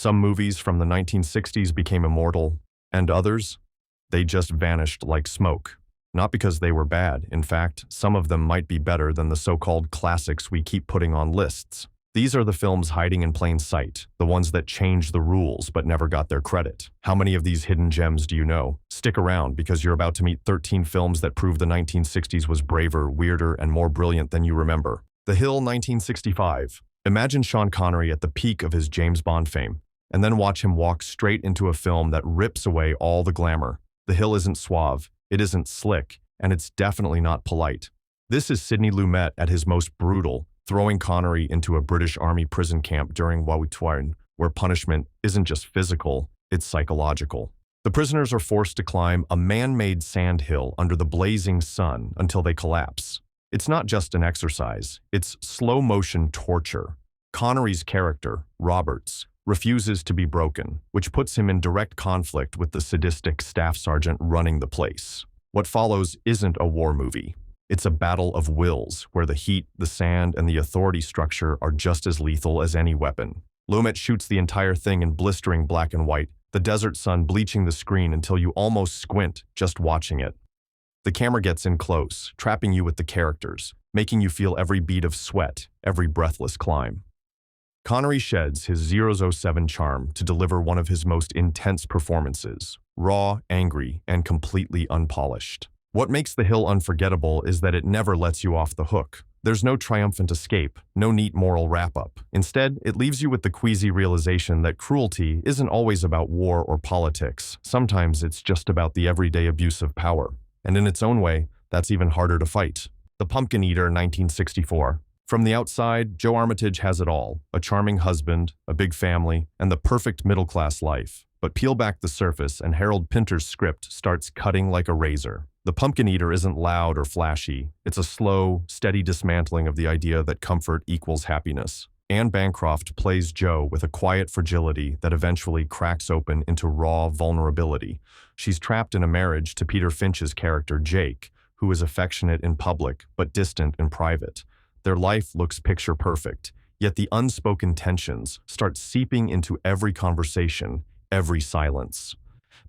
Some movies from the 1960s became immortal, and others, they just vanished like smoke. Not because they were bad. In fact, some of them might be better than the so-called classics we keep putting on lists. These are the films hiding in plain sight, the ones that changed the rules but never got their credit. How many of these hidden gems do you know? Stick around, because you're about to meet 13 films that prove the 1960s was braver, weirder, and more brilliant than you remember. The Hill, 1965. Imagine Sean Connery at the peak of his James Bond fame, and then watch him walk straight into a film that rips away all the glamour. The Hill isn't suave, it isn't slick, and it's definitely not polite. This is Sidney Lumet at his most brutal, throwing Connery into a British Army prison camp during Wawituan, where punishment isn't just physical, it's psychological. The prisoners are forced to climb a man-made sand hill under the blazing sun until they collapse. It's not just an exercise, it's slow-motion torture. Connery's character, Roberts, refuses to be broken, which puts him in direct conflict with the sadistic staff sergeant running the place. What follows isn't a war movie. It's a battle of wills, where the heat, the sand, and the authority structure are just as lethal as any weapon. Lumet shoots the entire thing in blistering black and white, the desert sun bleaching the screen until you almost squint just watching it. The camera gets in close, trapping you with the characters, making you feel every beat of sweat, every breathless climb. Connery sheds his 007 charm to deliver one of his most intense performances, raw, angry, and completely unpolished. What makes The Hill unforgettable is that it never lets you off the hook. There's no triumphant escape, no neat moral wrap-up. Instead, it leaves you with the queasy realization that cruelty isn't always about war or politics. Sometimes it's just about the everyday abuse of power. And in its own way, that's even harder to fight. The Pumpkin Eater, 1964. From the outside, Joe Armitage has it all: a charming husband, a big family, and the perfect middle-class life. But peel back the surface and Harold Pinter's script starts cutting like a razor. The Pumpkin Eater isn't loud or flashy. It's a slow, steady dismantling of the idea that comfort equals happiness. Anne Bancroft plays Jo with a quiet fragility that eventually cracks open into raw vulnerability. She's trapped in a marriage to Peter Finch's character Jake, who is affectionate in public but distant in private. Their life looks picture perfect, yet the unspoken tensions start seeping into every conversation, every silence.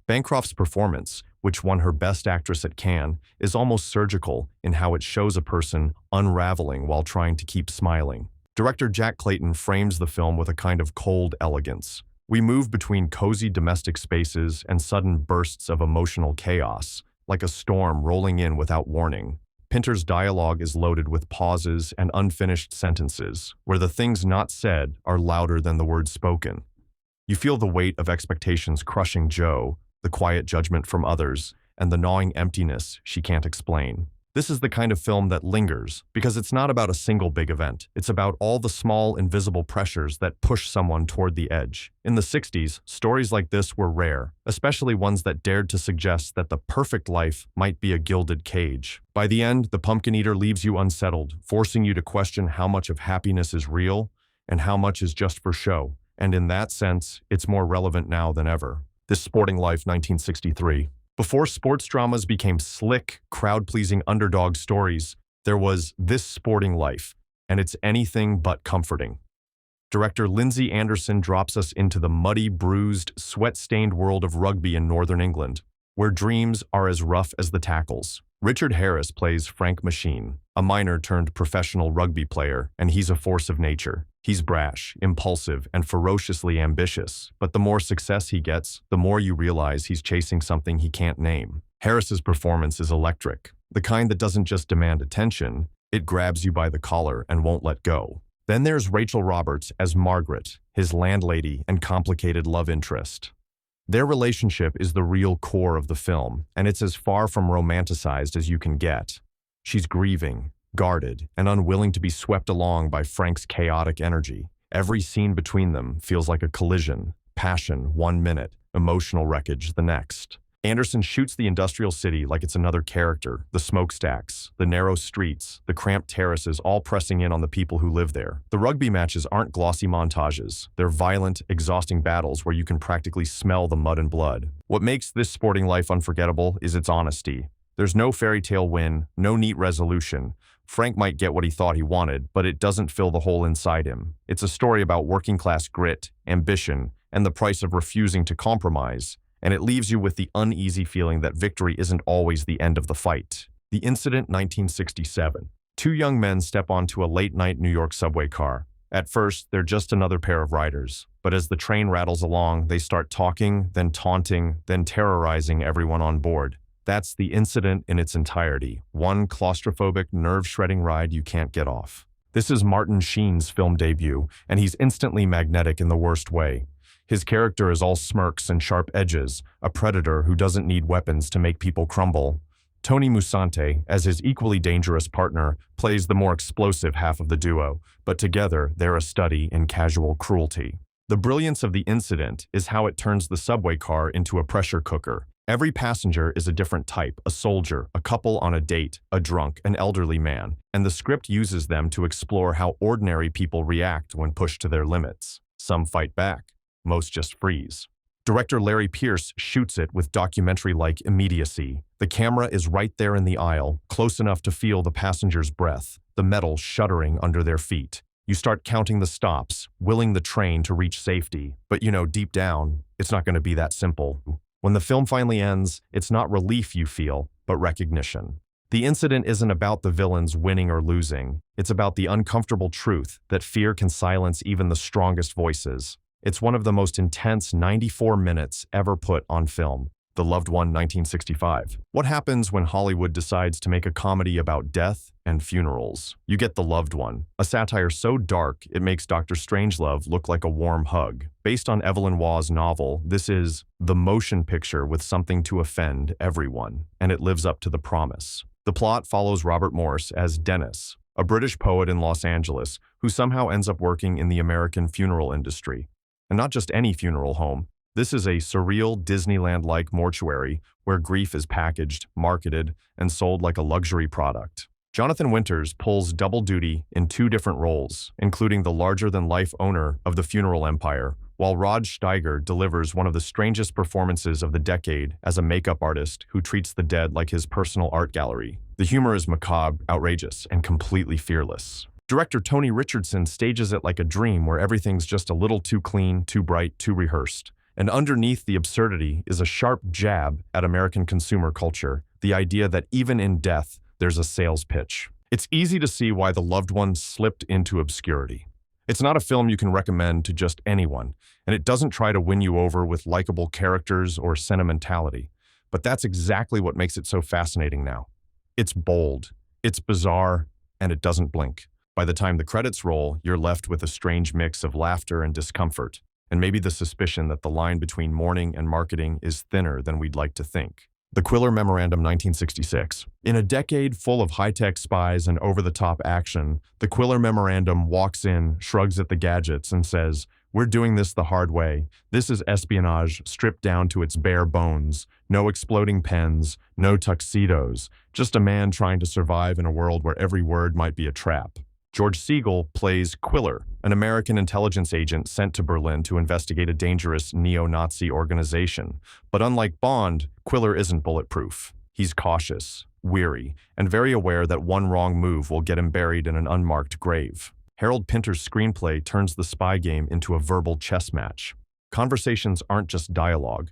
Bancroft's performance, which won her Best Actress at Cannes, is almost surgical in how it shows a person unraveling while trying to keep smiling. Director Jack Clayton frames the film with a kind of cold elegance. We move between cozy domestic spaces and sudden bursts of emotional chaos, like a storm rolling in without warning. Pinter's dialogue is loaded with pauses and unfinished sentences, where the things not said are louder than the words spoken. You feel the weight of expectations crushing Jo, the quiet judgment from others, and the gnawing emptiness she can't explain. This is the kind of film that lingers, because it's not about a single big event. It's about all the small, invisible pressures that push someone toward the edge. In the 60s, stories like this were rare, especially ones that dared to suggest that the perfect life might be a gilded cage. By the end, The Pumpkin Eater leaves you unsettled, forcing you to question how much of happiness is real and how much is just for show. And in that sense, it's more relevant now than ever. This Sporting Life, 1963. Before sports dramas became slick, crowd-pleasing underdog stories, there was This Sporting Life, and it's anything but comforting. Director Lindsay Anderson drops us into the muddy, bruised, sweat-stained world of rugby in Northern England, where dreams are as rough as the tackles. Richard Harris plays Frank Machine, a minor-turned-professional rugby player, and he's a force of nature. He's brash, impulsive, and ferociously ambitious, but the more success he gets, the more you realize he's chasing something he can't name. Harris's performance is electric, the kind that doesn't just demand attention, it grabs you by the collar and won't let go. Then there's Rachel Roberts as Margaret, his landlady and complicated love interest. Their relationship is the real core of the film, and it's as far from romanticized as you can get. She's grieving, guarded, and unwilling to be swept along by Frank's chaotic energy. Every scene between them feels like a collision, passion 1 minute, emotional wreckage the next. Anderson shoots the industrial city like it's another character, the smokestacks, the narrow streets, the cramped terraces all pressing in on the people who live there. The rugby matches aren't glossy montages. They're violent, exhausting battles where you can practically smell the mud and blood. What makes This Sporting Life unforgettable is its honesty. There's no fairy tale win, no neat resolution. Frank might get what he thought he wanted, but it doesn't fill the hole inside him. It's a story about working class grit, ambition, and the price of refusing to compromise, and it leaves you with the uneasy feeling that victory isn't always the end of the fight. The Incident, 1967. Two young men step onto a late-night New York subway car. At first, they're just another pair of riders, but as the train rattles along, they start talking, then taunting, then terrorizing everyone on board. That's The Incident in its entirety, one claustrophobic, nerve-shredding ride you can't get off. This is Martin Sheen's film debut, and he's instantly magnetic in the worst way. His character is all smirks and sharp edges, a predator who doesn't need weapons to make people crumble. Tony Musante, as his equally dangerous partner, plays the more explosive half of the duo, but together they're a study in casual cruelty. The brilliance of The Incident is how it turns the subway car into a pressure cooker. Every passenger is a different type, a soldier, a couple on a date, a drunk, an elderly man, and the script uses them to explore how ordinary people react when pushed to their limits. Some fight back, most just freeze. Director Larry Pierce shoots it with documentary-like immediacy. The camera is right there in the aisle, close enough to feel the passenger's breath, the metal shuddering under their feet. You start counting the stops, willing the train to reach safety, but deep down, it's not going to be that simple. When the film finally ends, it's not relief you feel, but recognition. The Incident isn't about the villains winning or losing. It's about the uncomfortable truth that fear can silence even the strongest voices. It's one of the most intense 94 minutes ever put on film. The Loved One, 1965. What happens when Hollywood decides to make a comedy about death and funerals? You get The Loved One, a satire so dark it makes Dr. Strangelove look like a warm hug. Based on Evelyn Waugh's novel, this is the motion picture with something to offend everyone, and it lives up to the promise. The plot follows Robert Morse as Dennis, a British poet in Los Angeles who somehow ends up working in the American funeral industry. And not just any funeral home. This is a surreal Disneyland-like mortuary where grief is packaged, marketed, and sold like a luxury product. Jonathan Winters pulls double duty in two different roles, including the larger-than-life owner of the funeral empire, while Rod Steiger delivers one of the strangest performances of the decade as a makeup artist who treats the dead like his personal art gallery. The humor is macabre, outrageous, and completely fearless. Director Tony Richardson stages it like a dream where everything's just a little too clean, too bright, too rehearsed. And underneath the absurdity is a sharp jab at American consumer culture, the idea that even in death, there's a sales pitch. It's easy to see why The Loved One slipped into obscurity. It's not a film you can recommend to just anyone, and it doesn't try to win you over with likable characters or sentimentality. But that's exactly what makes it so fascinating now. It's bold, it's bizarre, and it doesn't blink. By the time the credits roll, you're left with a strange mix of laughter and discomfort, and maybe the suspicion that the line between mourning and marketing is thinner than we'd like to think. The Quiller Memorandum, 1966. In a decade full of high-tech spies and over-the-top action, the Quiller Memorandum walks in, shrugs at the gadgets, and says, "We're doing this the hard way. This is espionage stripped down to its bare bones. No exploding pens, no tuxedos, just a man trying to survive in a world where every word might be a trap." George Siegel plays Quiller, an American intelligence agent sent to Berlin to investigate a dangerous neo-Nazi organization. But unlike Bond, Quiller isn't bulletproof. He's cautious, weary, and very aware that one wrong move will get him buried in an unmarked grave. Harold Pinter's screenplay turns the spy game into a verbal chess match. Conversations aren't just dialogue.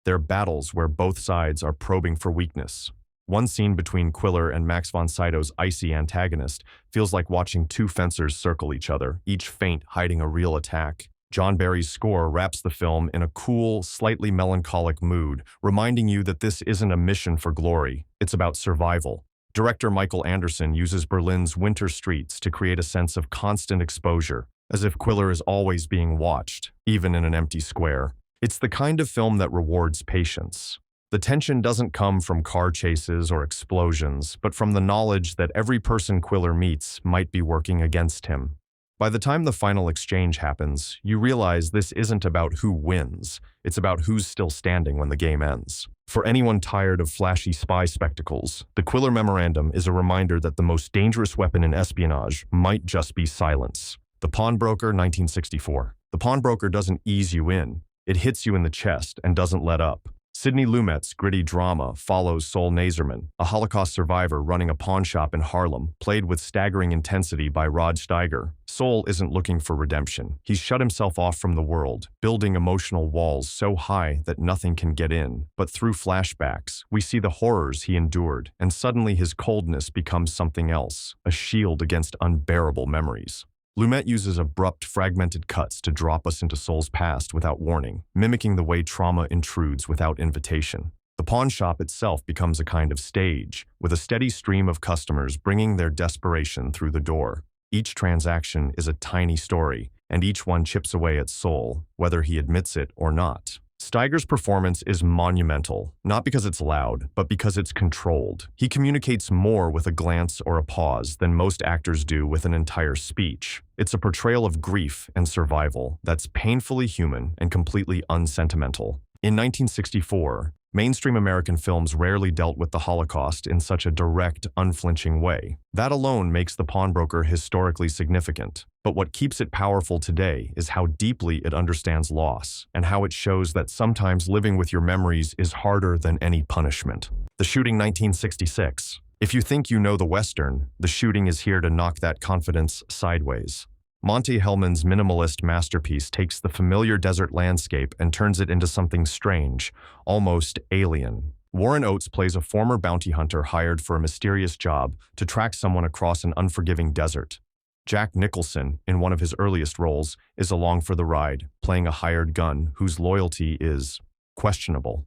They're battles where both sides are probing for weakness. One scene between Quiller and Max von Sydow's icy antagonist feels like watching two fencers circle each other, each feint hiding a real attack. John Barry's score wraps the film in a cool, slightly melancholic mood, reminding you that this isn't a mission for glory, it's about survival. Director Michael Anderson uses Berlin's winter streets to create a sense of constant exposure, as if Quiller is always being watched, even in an empty square. It's the kind of film that rewards patience. The tension doesn't come from car chases or explosions, but from the knowledge that every person Quiller meets might be working against him. By the time the final exchange happens, you realize this isn't about who wins, it's about who's still standing when the game ends. For anyone tired of flashy spy spectacles, the Quiller Memorandum is a reminder that the most dangerous weapon in espionage might just be silence. The Pawnbroker, 1964. The Pawnbroker doesn't ease you in, it hits you in the chest and doesn't let up. Sidney Lumet's gritty drama follows Sol Nazerman, a Holocaust survivor running a pawn shop in Harlem, played with staggering intensity by Rod Steiger. Sol isn't looking for redemption. He's shut himself off from the world, building emotional walls so high that nothing can get in. But through flashbacks, we see the horrors he endured, and suddenly his coldness becomes something else, a shield against unbearable memories. Lumet uses abrupt, fragmented cuts to drop us into Sol's past without warning, mimicking the way trauma intrudes without invitation. The pawn shop itself becomes a kind of stage, with a steady stream of customers bringing their desperation through the door. Each transaction is a tiny story, and each one chips away at Sol, whether he admits it or not. Steiger's performance is monumental, not because it's loud, but because it's controlled. He communicates more with a glance or a pause than most actors do with an entire speech. It's a portrayal of grief and survival that's painfully human and completely unsentimental. In 1964, mainstream American films rarely dealt with the Holocaust in such a direct, unflinching way. That alone makes The Pawnbroker historically significant. But what keeps it powerful today is how deeply it understands loss, and how it shows that sometimes living with your memories is harder than any punishment. The Shooting 1966. If you think you know the Western, The Shooting is here to knock that confidence sideways. Monte Hellman's minimalist masterpiece takes the familiar desert landscape and turns it into something strange, almost alien. Warren Oates plays a former bounty hunter hired for a mysterious job to track someone across an unforgiving desert. Jack Nicholson, in one of his earliest roles, is along for the ride, playing a hired gun whose loyalty is questionable.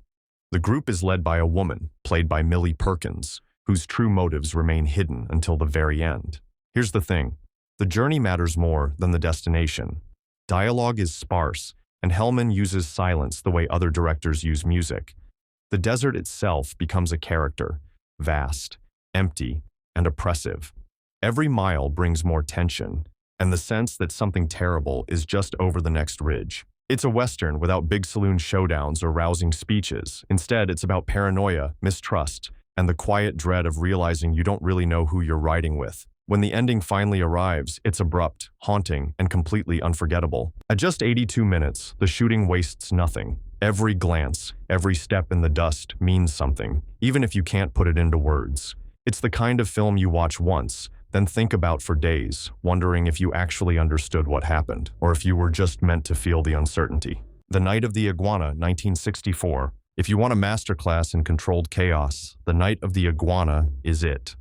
The group is led by a woman, played by Millie Perkins, whose true motives remain hidden until the very end. Here's the thing. The journey matters more than the destination. Dialogue is sparse, and Hellman uses silence the way other directors use music. The desert itself becomes a character, vast, empty, and oppressive. Every mile brings more tension, and the sense that something terrible is just over the next ridge. It's a Western without big saloon showdowns or rousing speeches. Instead, it's about paranoia, mistrust, and the quiet dread of realizing you don't really know who you're riding with. When the ending finally arrives, it's abrupt, haunting, and completely unforgettable. At just 82 minutes, The Shooting wastes nothing. Every glance, every step in the dust means something, even if you can't put it into words. It's the kind of film you watch once, then think about for days, wondering if you actually understood what happened, or if you were just meant to feel the uncertainty. The Night of the Iguana, 1964. If you want a masterclass in controlled chaos, The Night of the Iguana is it.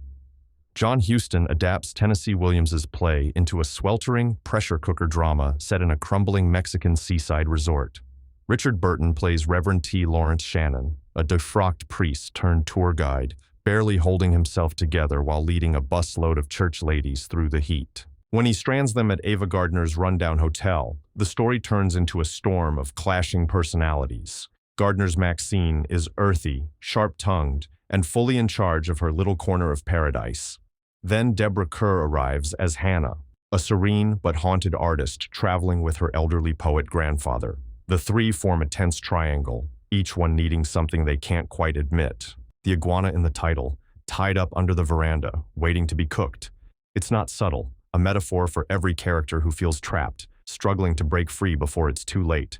John Huston adapts Tennessee Williams's play into a sweltering, pressure cooker drama set in a crumbling Mexican seaside resort. Richard Burton plays Reverend T. Lawrence Shannon, a defrocked priest turned tour guide, barely holding himself together while leading a busload of church ladies through the heat. When he strands them at Ava Gardner's rundown hotel, the story turns into a storm of clashing personalities. Gardner's Maxine is earthy, sharp-tongued, and fully in charge of her little corner of paradise. Then Deborah Kerr arrives as Hannah, a serene but haunted artist traveling with her elderly poet grandfather. The three form a tense triangle, each one needing something they can't quite admit. The iguana in the title, tied up under the veranda, waiting to be cooked. It's not subtle, a metaphor for every character who feels trapped, struggling to break free before it's too late.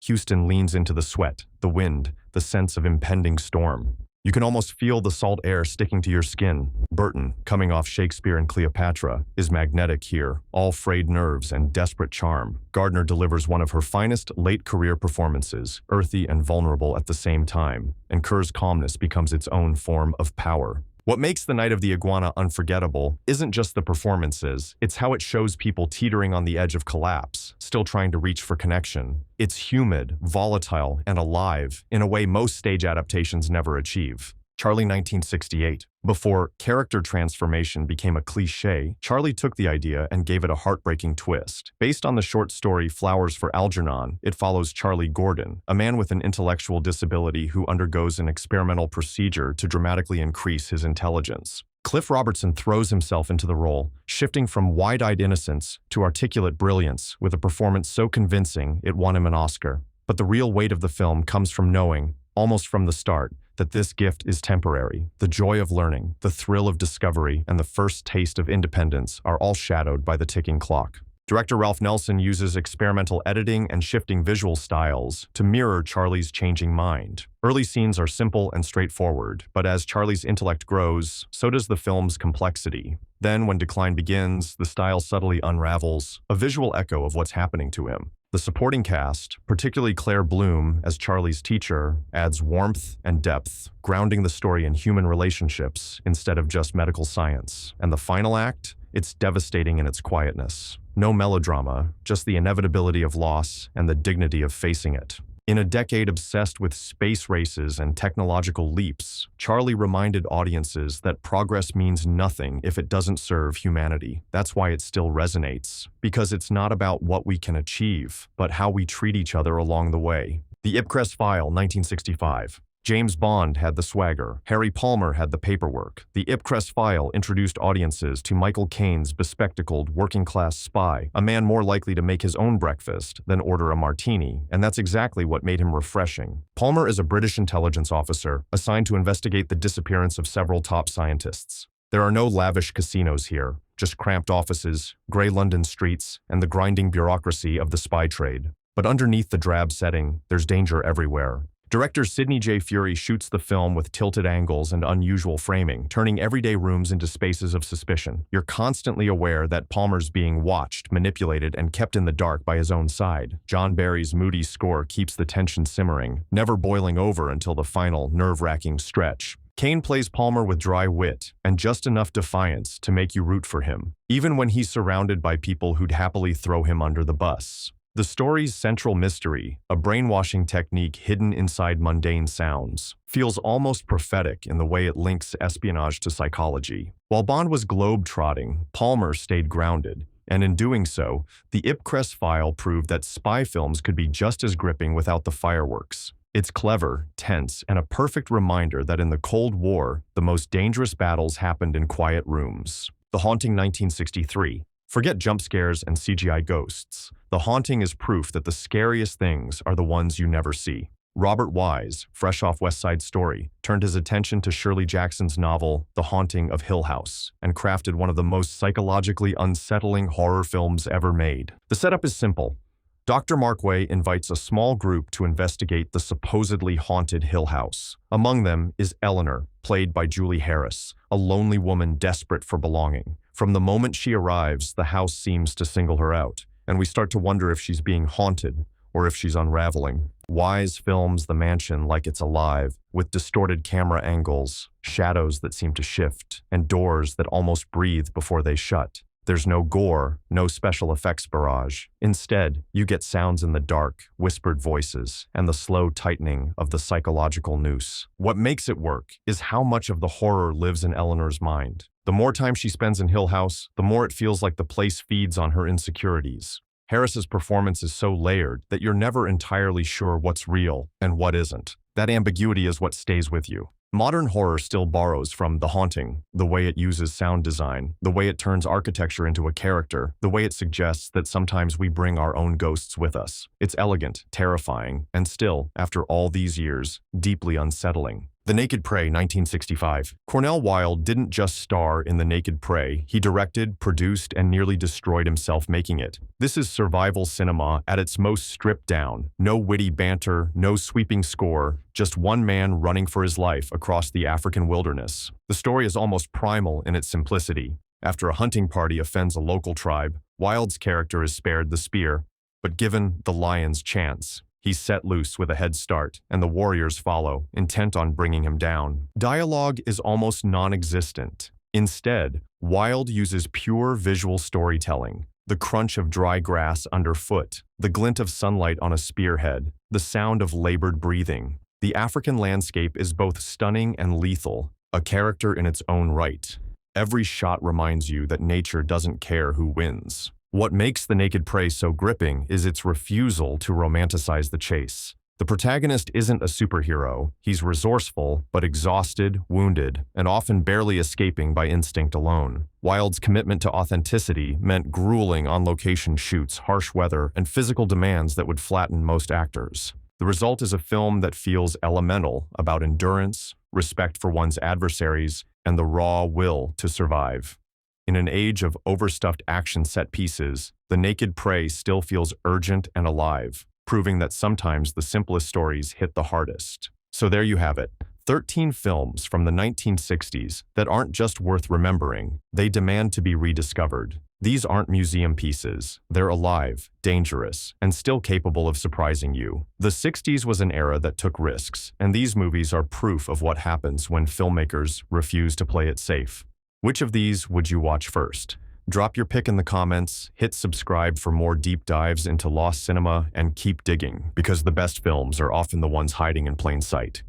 Huston leans into the sweat, the wind, the sense of impending storm. You can almost feel the salt air sticking to your skin. Burton, coming off Shakespeare and Cleopatra, is magnetic here, all frayed nerves and desperate charm. Gardner delivers one of her finest late-career performances, earthy and vulnerable at the same time, and Kerr's calmness becomes its own form of power. What makes The Night of the Iguana unforgettable isn't just the performances, it's how it shows people teetering on the edge of collapse, still trying to reach for connection. It's humid, volatile, and alive, in a way most stage adaptations never achieve. Charlie 1968. Before character transformation became a cliché, Charlie took the idea and gave it a heartbreaking twist. Based on the short story Flowers for Algernon, it follows Charlie Gordon, a man with an intellectual disability who undergoes an experimental procedure to dramatically increase his intelligence. Cliff Robertson throws himself into the role, shifting from wide-eyed innocence to articulate brilliance with a performance so convincing it won him an Oscar. But the real weight of the film comes from knowing, almost from the start, that this gift is temporary. The joy of learning, the thrill of discovery, and the first taste of independence are all shadowed by the ticking clock. Director Ralph Nelson uses experimental editing and shifting visual styles to mirror Charlie's changing mind. Early scenes are simple and straightforward, but as Charlie's intellect grows, so does the film's complexity. Then, when decline begins, the style subtly unravels, a visual echo of what's happening to him. The supporting cast, particularly Claire Bloom as Charlie's teacher, adds warmth and depth, grounding the story in human relationships instead of just medical science. And the final act? It's devastating in its quietness. No melodrama, just the inevitability of loss and the dignity of facing it. In a decade obsessed with space races and technological leaps, Charlie reminded audiences that progress means nothing if it doesn't serve humanity. That's why it still resonates, because it's not about what we can achieve, but how we treat each other along the way. The Ipress File, 1965. James Bond had the swagger. Harry Palmer had the paperwork. The Ipress File introduced audiences to Michael Caine's bespectacled working-class spy, a man more likely to make his own breakfast than order a martini, and that's exactly what made him refreshing. Palmer is a British intelligence officer assigned to investigate the disappearance of several top scientists. There are no lavish casinos here, just cramped offices, grey London streets, and the grinding bureaucracy of the spy trade. But underneath the drab setting, there's danger everywhere. Director Sidney J. Furie shoots the film with tilted angles and unusual framing, turning everyday rooms into spaces of suspicion. You're constantly aware that Palmer's being watched, manipulated, and kept in the dark by his own side. John Barry's moody score keeps the tension simmering, never boiling over until the final, nerve-wracking stretch. Caine plays Palmer with dry wit and just enough defiance to make you root for him, even when he's surrounded by people who'd happily throw him under the bus. The story's central mystery, a brainwashing technique hidden inside mundane sounds, feels almost prophetic in the way it links espionage to psychology. While Bond was globe-trotting, Palmer stayed grounded, and in doing so, the Ipress File proved that spy films could be just as gripping without the fireworks. It's clever, tense, and a perfect reminder that in the Cold War, the most dangerous battles happened in quiet rooms. The Haunting, 1963. Forget jump scares and CGI ghosts. The Haunting is proof that the scariest things are the ones you never see. Robert Wise, fresh off West Side Story, turned his attention to Shirley Jackson's novel, The Haunting of Hill House, and crafted one of the most psychologically unsettling horror films ever made. The setup is simple. Dr. Markway invites a small group to investigate the supposedly haunted Hill House. Among them is Eleanor, played by Julie Harris, a lonely woman desperate for belonging. From the moment she arrives, the house seems to single her out, and we start to wonder if she's being haunted or if she's unraveling. Wise films the mansion like it's alive, with distorted camera angles, shadows that seem to shift, and doors that almost breathe before they shut. There's no gore, no special effects barrage. Instead, you get sounds in the dark, whispered voices, and the slow tightening of the psychological noose. What makes it work is how much of the horror lives in Eleanor's mind. The more time she spends in Hill House, the more it feels like the place feeds on her insecurities. Harris's performance is so layered that you're never entirely sure what's real and what isn't. That ambiguity is what stays with you. Modern horror still borrows from The Haunting, the way it uses sound design, the way it turns architecture into a character, the way it suggests that sometimes we bring our own ghosts with us. It's elegant, terrifying, and still, after all these years, deeply unsettling. The Naked Prey, 1965. Cornell Wilde didn't just star in The Naked Prey, he directed, produced, and nearly destroyed himself making it. This is survival cinema at its most stripped down. No witty banter, no sweeping score, just one man running for his life across the African wilderness. The story is almost primal in its simplicity. After a hunting party offends a local tribe, Wilde's character is spared the spear, but given the lion's chance. He's set loose with a head start, and the warriors follow, intent on bringing him down. Dialogue is almost non-existent. Instead, Wilde uses pure visual storytelling. The crunch of dry grass underfoot, the glint of sunlight on a spearhead, the sound of labored breathing. The African landscape is both stunning and lethal, a character in its own right. Every shot reminds you that nature doesn't care who wins. What makes The Naked Prey so gripping is its refusal to romanticize the chase. The protagonist isn't a superhero. He's resourceful, but exhausted, wounded, and often barely escaping by instinct alone. Wilde's commitment to authenticity meant grueling on-location shoots, harsh weather, and physical demands that would flatten most actors. The result is a film that feels elemental, about endurance, respect for one's adversaries, and the raw will to survive. In an age of overstuffed action set pieces, The naked prey still feels urgent and alive, proving that sometimes the simplest stories hit the hardest. So there you have it. 13 films from the 1960s that aren't just worth remembering, they demand to be rediscovered. These aren't museum pieces. They're alive, dangerous, and still capable of surprising you. The 60s was an era that took risks, and these movies are proof of what happens when filmmakers refuse to play it safe. Which of these would you watch first? Drop your pick in the comments, hit subscribe for more deep dives into lost cinema, and keep digging, because the best films are often the ones hiding in plain sight.